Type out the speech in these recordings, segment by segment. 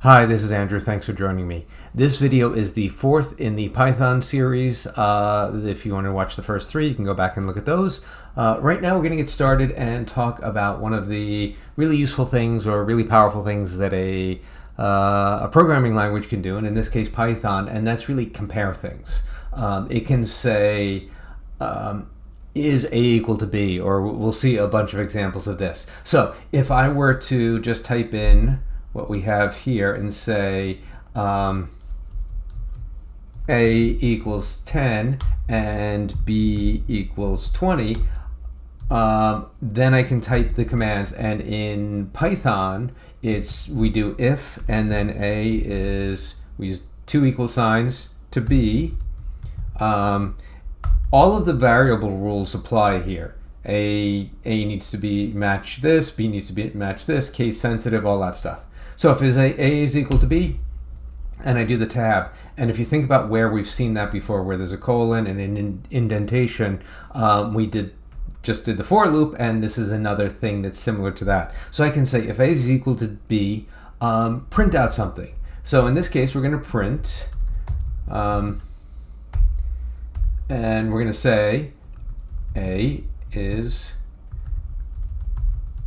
Hi, this is Andrew. Thanks for joining me. This video is the fourth in the Python series. If you want to watch the first three, you can go back and look at those. Right now, we're going to get started and talk about one of the really useful things or really powerful things that a programming language can do, and in this case, Python, and that's really compare things. It can say, is A equal to B, or we'll see a bunch of examples of this. So if I were to just type in what we have here and say A equals 10 and B equals 20, then I can type the commands, and in Python we do if, and then A is, we use two equal signs to B. All of the variable rules apply here. A needs to be match this, B needs to be match this, case sensitive, all that stuff. So if A is equal to B, and I do the tab, and if you think about where we've seen that before, where there's a colon and an indentation, we just did the for loop, and this is another thing that's similar to that. So I can say if A is equal to B, print out something. So in this case, we're going to print, and we're going to say A is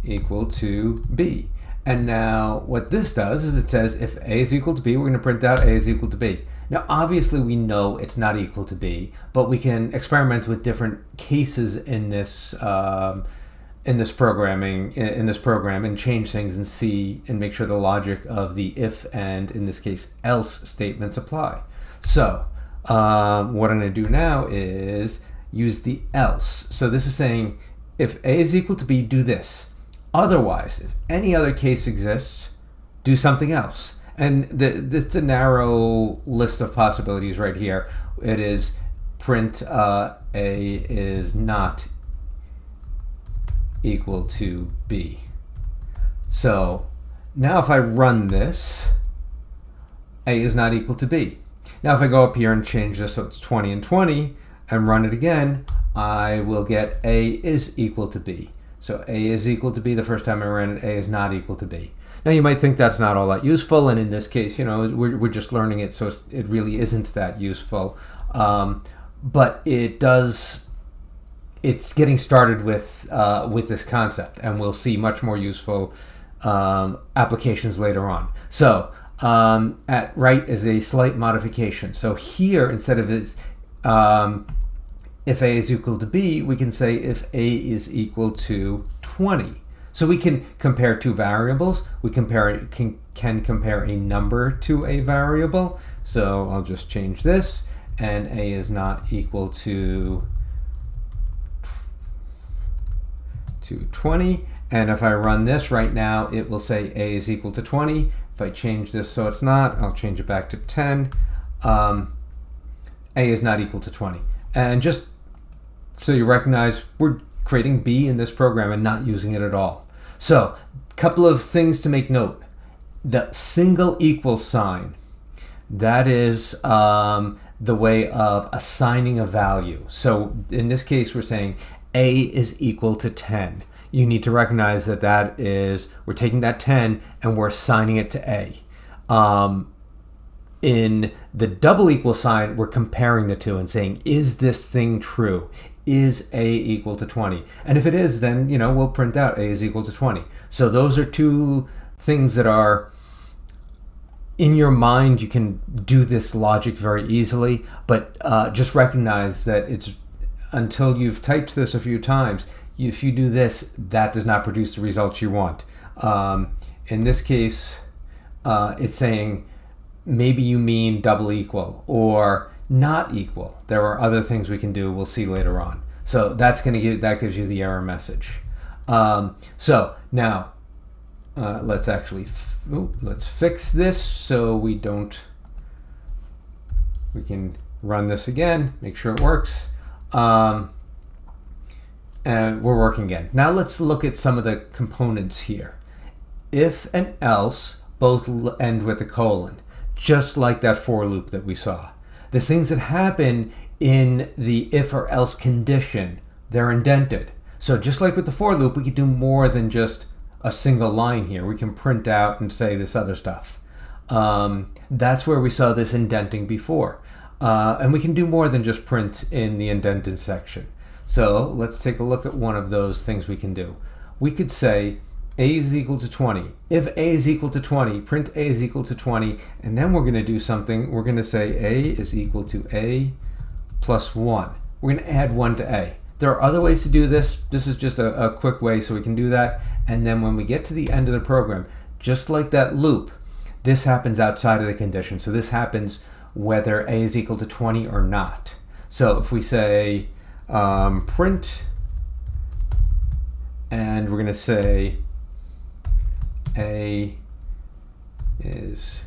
equal to B. And now what this does is it says if A is equal to B, we're going to print out A is equal to B. Now obviously we know it's not equal to B, but we can experiment with different cases in this program and change things and see and make sure the logic of the if and, in this case, else statements apply. So what I'm going to do now is use the else. So this is saying if A is equal to B, do this. Otherwise, if any other case exists, do something else. And it's a narrow list of possibilities right here. It is print A is not equal to B. So now if I run this, A is not equal to B. Now if I go up here and change this so it's 20 and 20 and run it again, I will get A is equal to B. So A is equal to B the first time I ran it, A is not equal to B. Now you might think that's not all that useful, and in this case, we're just learning it, so it really isn't that useful. But it's getting started with this concept, and we'll see much more useful applications later on. So at right is a slight modification. So here, instead of if A is equal to B, we can say if A is equal to 20. So we can compare two variables. We can compare a number to a variable. So I'll just change this, and A is not equal to 20. And if I run this right now, it will say A is equal to 20. If I change this so it's not, I'll change it back to 10. A is not equal to 20. And just so you recognize, we're creating B in this program and not using it at all. So a couple of things to make note. The single equal sign, that is the way of assigning a value. So in this case, we're saying A is equal to 10. You need to recognize that is, we're taking that 10 and we're assigning it to A. In the double equal sign, we're comparing the two and saying, is this thing true? Is A equal to 20? And if it is, then we'll print out A is equal to 20. So those are two things that are in your mind. You can do this logic very easily, but just recognize that it's until you've typed this a few times, if you do this, that does not produce the results you want. In this case, it's saying maybe you mean double equal or not equal. There are other things we can do. We'll see later on. So that gives you the error message. So now let's fix this so we can run this again, make sure it works. And we're working again. Now let's look at some of the components here. If and else both end with a colon, just like that for loop that we saw. The things that happen in the if or else condition, they're indented. So just like with the for loop, we could do more than just a single line here. We can print out and say this other stuff. That's where we saw this indenting before. And we can do more than just print in the indented section. So let's take a look at one of those things we can do. We could say a is equal to 20. If a is equal to 20, print a is equal to 20, and then we're going to do something. We're going to say a is equal to a plus 1. We're going to add 1 to a. There are other ways to do this. This is just a quick way so we can do that. And then when we get to the end of the program, just like that loop, this happens outside of the condition. So this happens whether a is equal to 20 or not. So if we say print, and we're going to say a is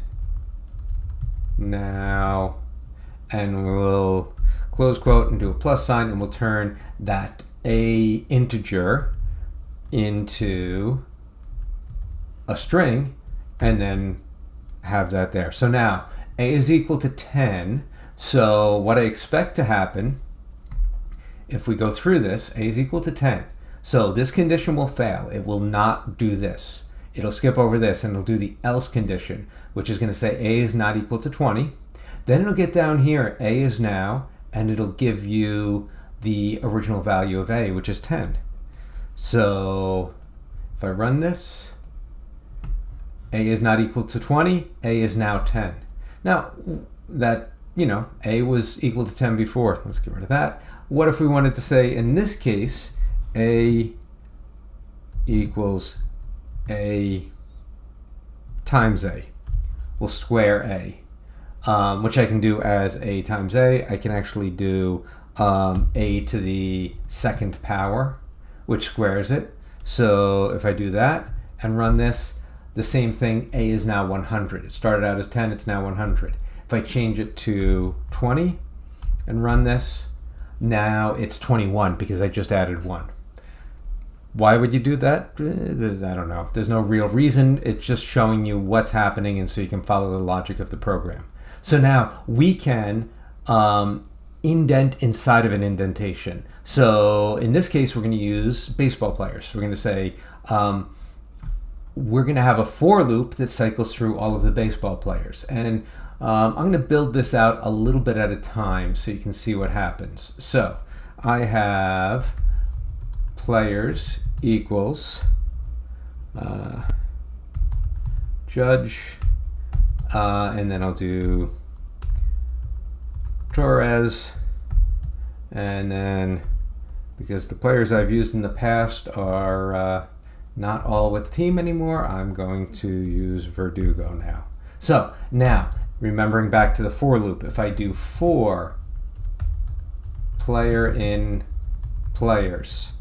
now, and we'll close quote and do a plus sign, and we'll turn that a integer into a string and then have that there. So now a is equal to 10. So what I expect to happen if we go through this, a is equal to 10. So this condition will fail. It will not do this. It'll skip over this and it'll do the else condition, which is going to say a is not equal to 20. Then it'll get down here, a is now, and it'll give you the original value of a, which is 10. So if I run this, a is not equal to 20, a is now 10. Now that, a was equal to 10 before. Let's get rid of that. What if we wanted to say, in this case, a equals a times a? We'll square a, which I can do as a times a. I can actually do a to the second power, which squares it. So if I do that and run this, the same thing, a is now 100. It started out as 10, it's now 100. If I change it to 20 and run this, now it's 21 because I just added 1. Why would you do that? I don't know. There's no real reason. It's just showing you what's happening, and so you can follow the logic of the program. So now we can indent inside of an indentation. So in this case, we're going to use baseball players. We're going to say we're going to have a for loop that cycles through all of the baseball players. And I'm going to build this out a little bit at a time so you can see what happens. So I have players equals Judge, and then I'll do Torres, and then because the players I've used in the past are not all with the team anymore, I'm going to use Verdugo now. So now, remembering back to the for loop, if I do for player in players,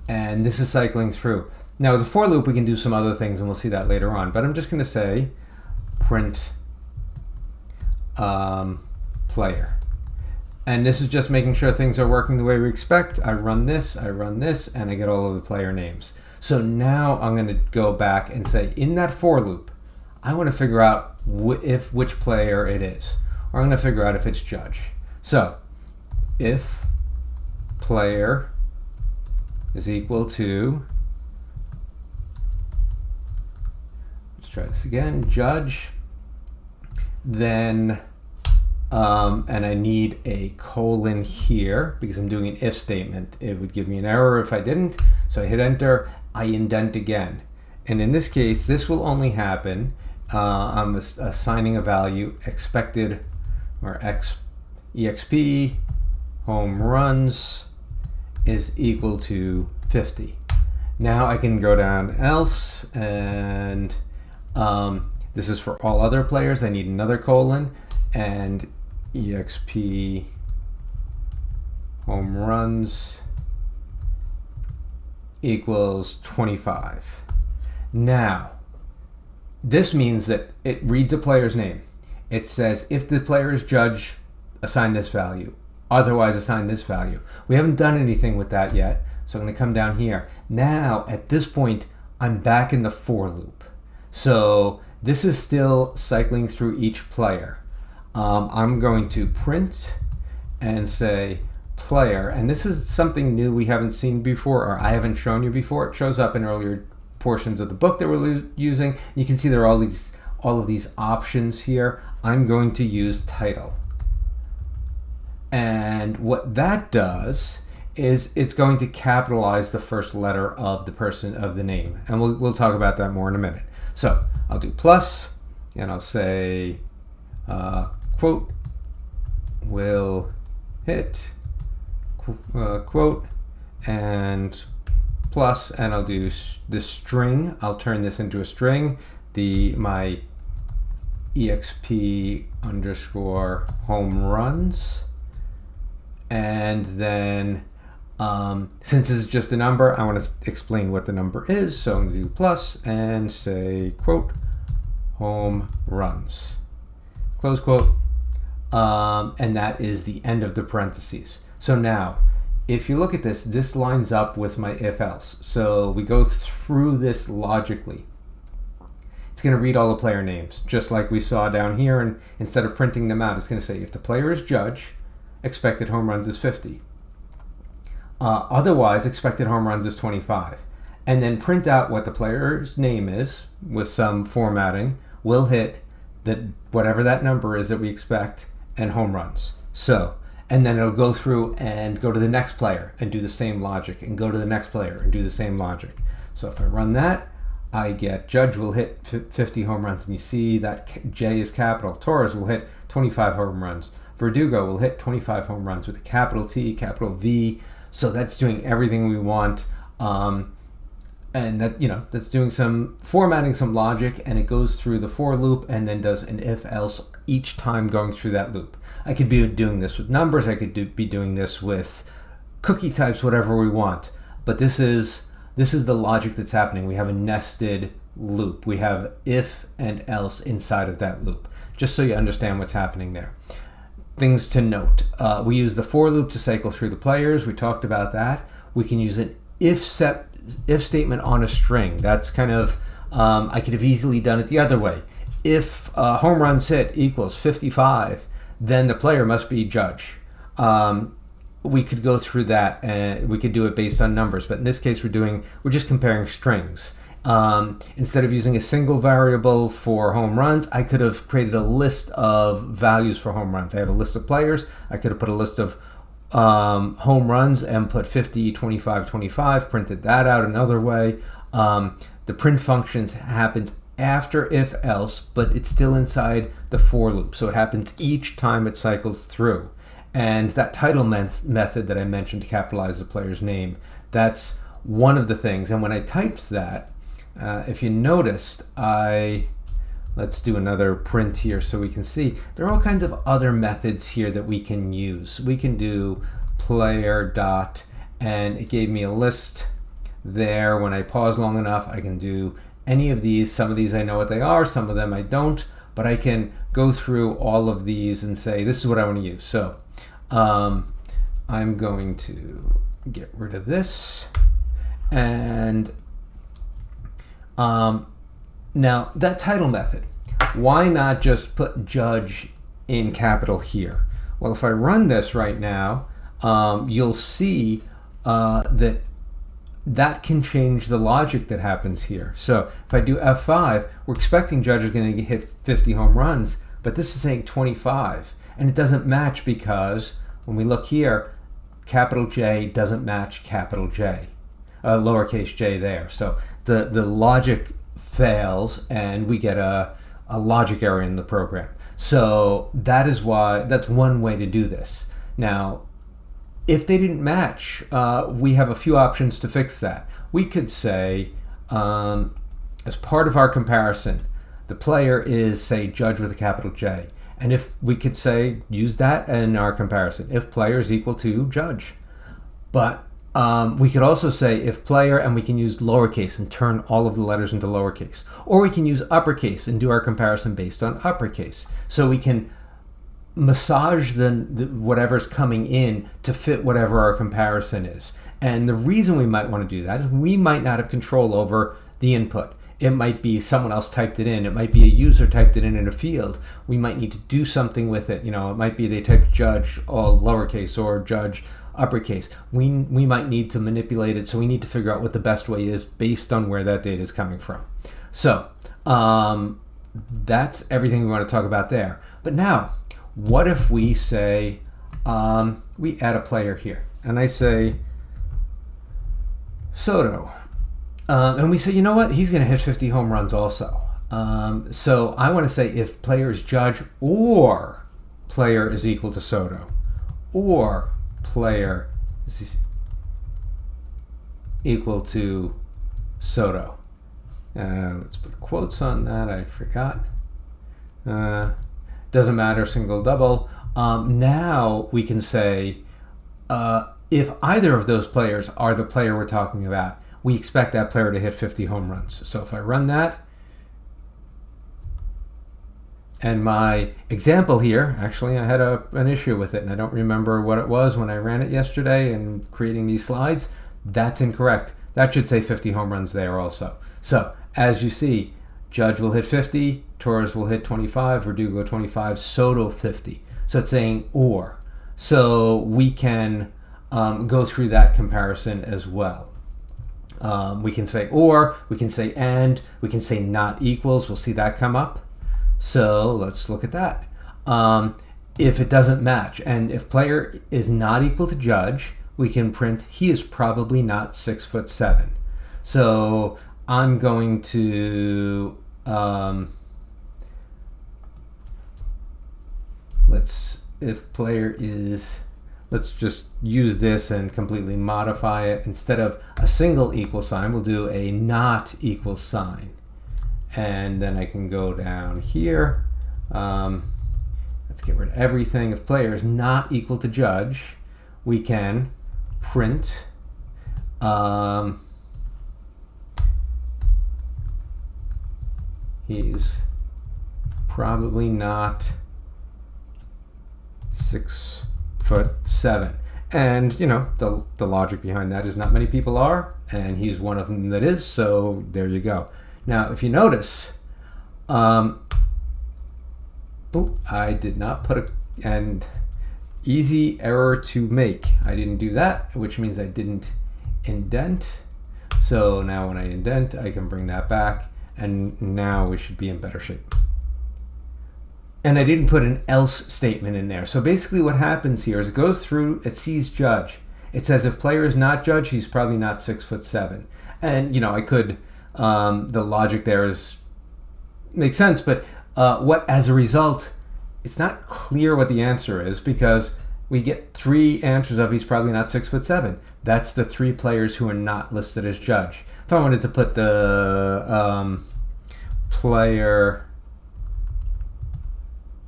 and this is cycling through. Now with the for loop we can do some other things, and we'll see that later on, but I'm just going to say print player. And this is just making sure things are working the way we expect. I run this, and I get all of the player names. So now I'm going to go back and say, in that for loop, I want to figure out which player it is. Or I'm going to figure out if it's Judge. So if player is equal to, let's try this again, Judge, then and I need a colon here because I'm doing an if statement. It would give me an error if I didn't. So I hit enter, I indent again. And in this case, this will only happen I'm assigning a value expected, or exp home runs is equal to 50. Now I can go down else, and this is for all other players. I need another colon, and exp home runs equals 25. Now this means that it reads a player's name. It says if the player is Judge, assign this value, otherwise assign this value. We haven't done anything with that yet, so I'm going to come down here. Now at this point I'm back in the for loop, so this is still cycling through each player. I'm going to print and say player, and this is something new we haven't seen before, or I haven't shown you before. It shows up in earlier portions of the book that we're using. You can see there are all of these options here, I'm going to use title. And what that does is it's going to capitalize the first letter of the name. And we'll talk about that more in a minute. So I'll do plus, and I'll say quote will hit quote and plus, and I'll do this string. I'll turn this into a string. My exp underscore home runs, and then since this is just a number, I want to explain what the number is. So I'm going to do plus and say quote home runs, close quote, and that is the end of the parentheses. So now, if you look at this, this lines up with my if-else. So we go through this logically. It's going to read all the player names, just like we saw down here, and instead of printing them out, it's going to say if the player is Judge, expected home runs is 50. Otherwise, expected home runs is 25. And then print out what the player's name is with some formatting. Will hit whatever that number is that we expect, and home runs. So, and then it'll go through and go to the next player and do the same logic, and go to the next player and do the same logic. So if I run that, I get Judge will hit 50 home runs, and you see that J is capital. Torres will hit 25 home runs. Verdugo will hit 25 home runs with a capital T, capital V. So that's doing everything we want. And that, that's doing some formatting, some logic, and it goes through the for loop and then does an if else each time going through that loop. I could be doing this with numbers. I could be doing this with cookie types, whatever we want. But this is the logic that's happening. We have a nested loop. We have if and else inside of that loop, just so you understand what's happening there. Things to note. We use the for loop to cycle through the players. We talked about that. We can use an if statement on a string. That's kind of, I could have easily done it the other way. If home runs hit equals 55, then the player must be Judge. We could go through that, and we could do it based on numbers, but in this case we're just comparing strings. Instead of using a single variable for home runs, I could have created a list of values for home runs. I have a list of players. I could have put a list of home runs and put 50, 25, 25, printed that out another way. The print functions happens after if else, but it's still inside the for loop, so it happens each time it cycles through. And that title method that I mentioned to capitalize the player's name, that's one of the things. And when I typed that, if you noticed, let's do another print here so we can see. There are all kinds of other methods here that we can use. We can do player dot, and it gave me a list there. When I pause long enough, I can do any of these. Some of these I know what they are, some of them I don't, but I can go through all of these and say, this is what I want to use. So I'm going to get rid of this. And now that title method, why not just put Judge in capital here? Well, if I run this right now, you'll see that can change the logic that happens here. So if I do F5, we're expecting Judge is going to hit 50 home runs, but this is saying 25. And it doesn't match because when we look here, capital J doesn't match capital J, lowercase j there. So the logic fails and we get a logic error in the program. So that's one way to do this. Now, if they didn't match, we have a few options to fix that. We could say, as part of our comparison, the player is, say, Judge with a capital J. And if we could say, use that in our comparison, if player is equal to Judge. But we could also say if player, and we can use lowercase and turn all of the letters into lowercase. Or we can use uppercase and do our comparison based on uppercase. So we can massage the whatever's coming in to fit whatever our comparison is. And the reason we might want to do that is we might not have control over the input. It might be someone else typed it in. It might be a user typed it in a field. We might need to do something with it. It might be they typed Judge all lowercase or Judge uppercase. We might need to manipulate it, so we need to figure out what the best way is based on where that data is coming from. So that's everything we want to talk about there. But now, what if we say we add a player here, and I say Soto, and we say, you know what, he's going to hit 50 home runs also. So I want to say if player is Judge or player is equal to Soto, or player is equal to Soto. Let's put quotes on that. I forgot. Doesn't matter, single, double. Now we can say if either of those players are the player we're talking about, we expect that player to hit 50 home runs. So if I run that, and my example here, actually I had an issue with it, and I don't remember what it was when I ran it yesterday and creating these slides. That's incorrect. That should say 50 home runs there also. So as you see, Judge will hit 50, Torres will hit 25, Verdugo 25, Soto 50. So it's saying or. So we can go through that comparison as well. We can say or, we can say and, we can say not equals. We'll see that come up. So let's look at that. If it doesn't match, and if player is not equal to Judge, we can print he is probably not 6'7". So I'm going to if player is, let's just use this and completely modify it. Instead of a single equal sign, we'll do a not equal sign. And then I can go down here. Let's get rid of everything. If player is not equal to Judge, we can print he's probably not 6'7". And you know, the logic behind that is not many people are, and he's one of them that is, so there you go. Now, if you notice, I did not put and easy error to make. I didn't do that, which means I didn't indent. So now when I indent, I can bring that back, and now we should be in better shape. And I didn't put an else statement in there. So basically what happens here is it goes through, it sees Judge. It says if player is not Judge, he's probably not 6'7". And you know, I could, the logic there makes sense, but what as a result, it's not clear what the answer is, because we get 3 answers of he's probably not 6'7". That's the 3 players who are not listed as Judge. If I wanted to put the player,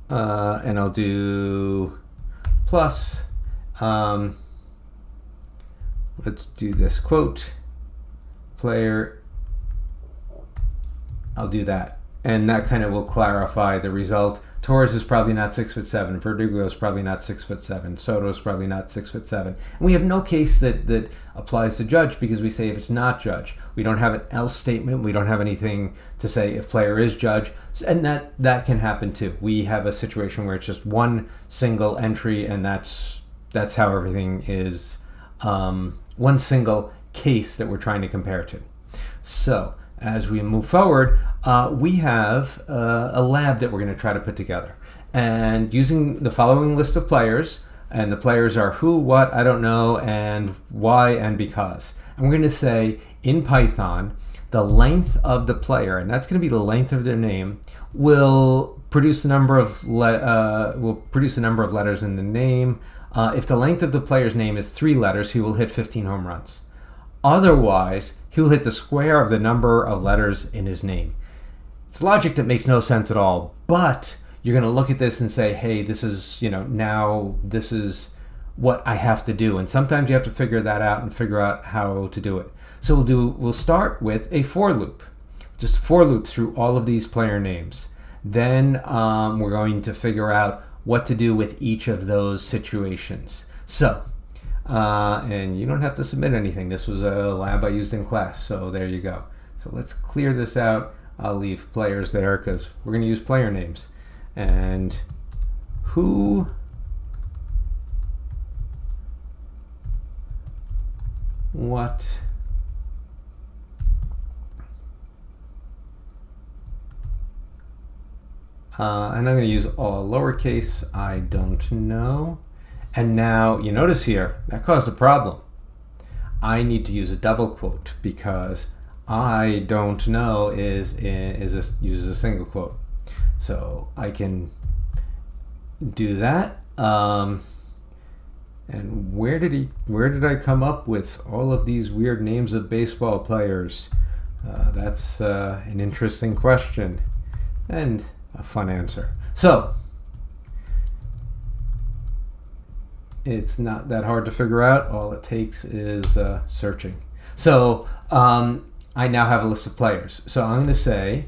and I'll do plus, let's do this quote, player, I'll do that. And that kind of will clarify the result. Torres is probably not 6'7". Verdugo is probably not 6'7". Soto is probably not 6'7". And we have no case that applies to Judge, because we say if it's not Judge. We don't have an else statement. We don't have anything to say if player is Judge. And that can happen too. We have a situation where it's just one single entry, and that's how everything is, one single case that we're trying to compare to. So as we move forward, we have a lab that we're going to try to put together. And using the following list of players, and the players are who, what, I don't know, and why, and because. And we're going to say in Python, the length of the player, and that's going to be the length of their name, will produce the number of letters in the name. If the length of the player's name is 3 letters, he will hit 15 home runs. Otherwise, he will hit the square of the number of letters in his name. It's logic that makes no sense at all, but you're going to look at this and say, hey, this is, now this is what I have to do. And sometimes you have to figure that out and figure out how to do it. So we'll start with a for loop, just for loop through all of these player names. Then we're going to figure out what to do with each of those situations. So, and you don't have to submit anything. This was a lab I used in class, so there you go. So let's clear this out. I'll leave players there because we're going to use player names. And who, what, And I'm going to use all lowercase, I don't know. And now you notice here, that caused a problem. I need to use a double quote because I don't know uses a single quote. So I can do that. And where did I come up with all of these weird names of baseball players? That's an interesting question and a fun answer. So it's not that hard to figure out. All it takes is searching. So I now have a list of players. So I'm going to say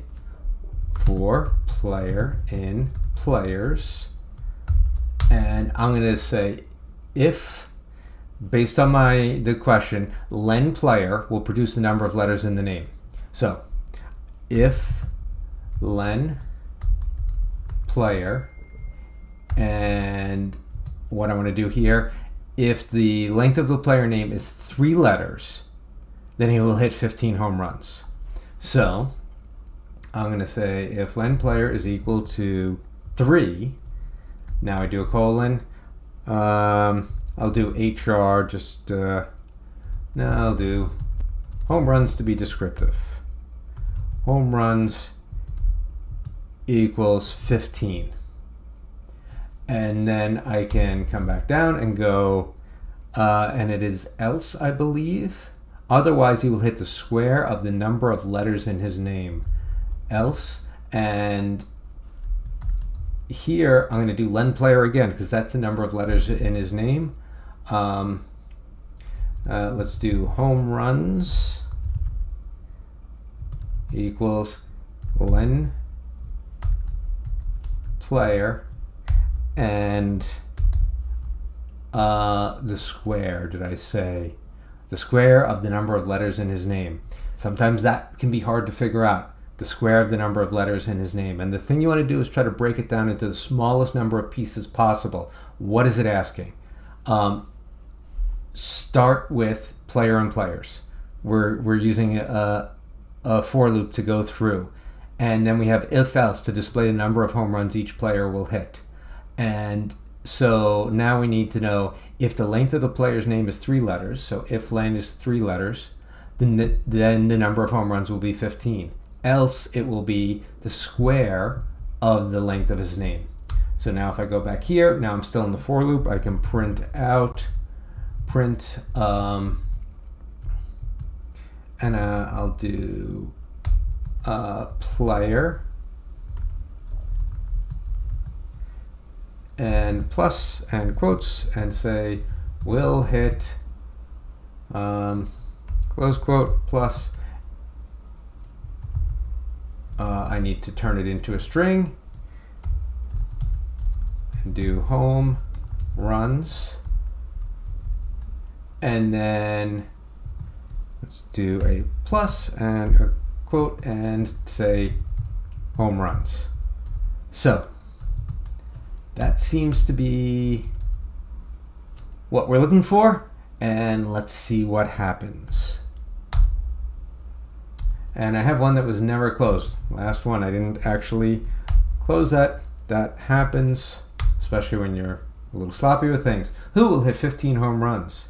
for player in players, and I'm going to say if, based on the question, len player will produce the number of letters in the name. So if len player, and what I want to do here, if the length of the player name is 3 letters, then he will hit 15 home runs. So I'm going to say if len player is equal to 3, now I do a colon, I'll do HR, I'll do home runs to be descriptive. Home runs equals 15. And then I can come back down and go, and it is else, I believe. Otherwise, he will hit the square of the number of letters in his name. Else, and here I'm going to do len player again because that's the number of letters in his name. Let's do home runs equals len player, and the square, did I say? The square of the number of letters in his name. Sometimes that can be hard to figure out. The square of the number of letters in his name. And the thing you want to do is try to break it down into the smallest number of pieces possible. What is it asking? Start with player and players. We're using a for loop to go through. And then we have if else to display the number of home runs each player will hit. And so now we need to know if the length of the player's name is 3 letters. So if len is 3 letters, then the number of home runs will be 15. Else it will be the square of the length of his name. So now if I go back here, now I'm still in the for loop, I can print and I'll do player and plus and quotes and say will hit close quote plus I need to turn it into a string and do home runs, and then let's do a plus and a quote and say home runs. So that seems to be what we're looking for, and let's see what happens. And I have one that was never closed. Last one, I didn't actually close that. That happens, especially when you're a little sloppy with things. Who will hit 15 home runs?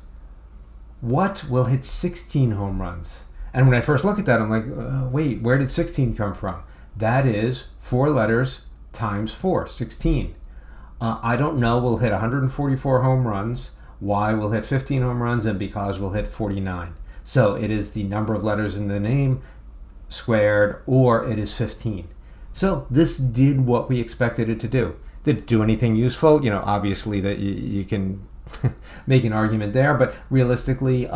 What will hit 16 home runs? And when I first look at that, I'm like, wait, where did 16 come from? That is 4 letters times 4, 16. I don't know, we'll hit 144 home runs. Y will hit 15 home runs, and because we'll hit 49. So it is the number of letters in the name squared, or it is 15. So this did what we expected it to do. Did it do anything useful? You know, obviously that you can make an argument there, but realistically,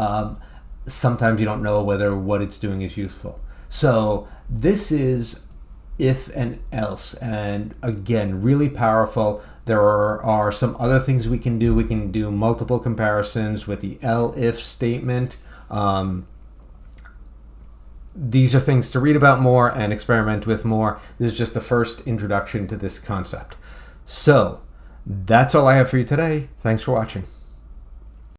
sometimes you don't know whether what it's doing is useful. So this is if and else, and again, really powerful. There are some other things we can do. We can do multiple comparisons with the if statement. These are things to read about more and experiment with more. This is just the first introduction to this concept. So that's all I have for you today. Thanks for watching.